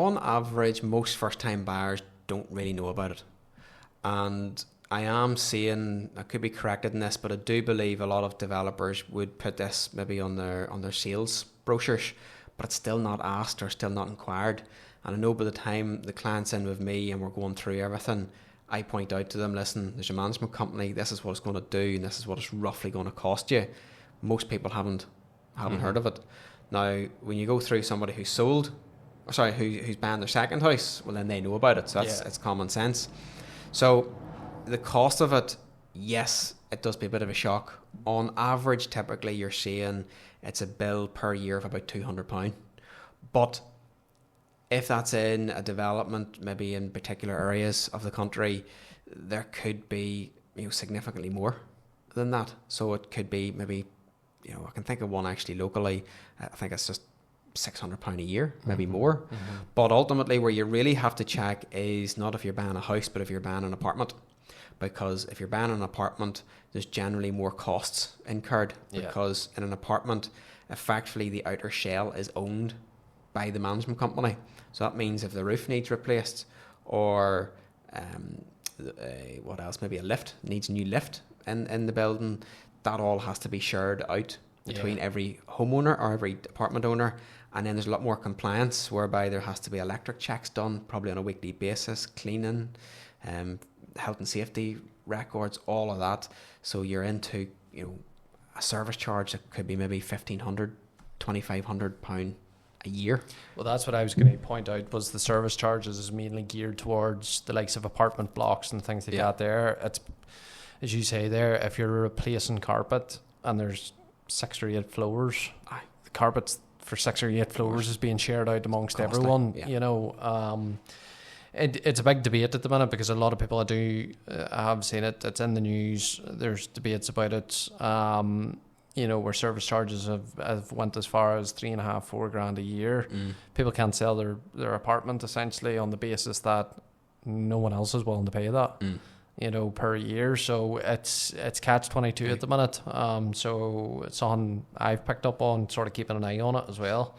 on average, most first-time buyers don't really know about it. And I am seeing, I could be corrected in this, but I do believe a lot of developers would put this maybe on their sales brochures, but it's still not asked or still not inquired. And I know by the time the client's in with me and we're going through everything, I point out to them, listen, there's a management company, this is what it's going to do, and this is what it's roughly going to cost you. Most people haven't heard of it. Now, when you go through somebody who's who's buying their second house, well, then they know about it. So it's common sense. So the cost of it, yes, it does be a bit of a shock. On average, typically you're seeing it's a bill per year of about £200. But if that's in a development, maybe in particular areas of the country, there could be, significantly more than that. So it could be maybe, I can think of one actually locally. I think it's just £600 a year, maybe more. But ultimately, where you really have to check is not if you're buying a house, but if you're buying an apartment. Because if you're buying an apartment, there's generally more costs incurred. Because in an apartment, effectively the outer shell is owned by the management company. So that means if the roof needs replaced, or what else, maybe a lift needs a new lift in the building, that all has to be shared out between every homeowner or every apartment owner. And then there's a lot more compliance, whereby there has to be electric checks done probably on a weekly basis, cleaning, health and safety records, all of that. So you're into a service charge that could be maybe £1,500, £2,500 a year. Well, that's what I was going to point out, was the service charges is mainly geared towards the likes of apartment blocks and things like that. There, it's, as you say there, if you're replacing carpet and there's 6 or 8 floors, the carpets for 6 or 8 floors is being shared out amongst everyone. It's a big debate at the minute, because a lot of people have seen it. It's in the news. There's debates about it. Where service charges have went as far as $3,500-4,000 a year. People can't sell their apartment essentially on the basis that no one else is willing to pay that. Per year. So it's catch-22 at the minute. So it's something I've picked up on, sort of keeping an eye on it as well.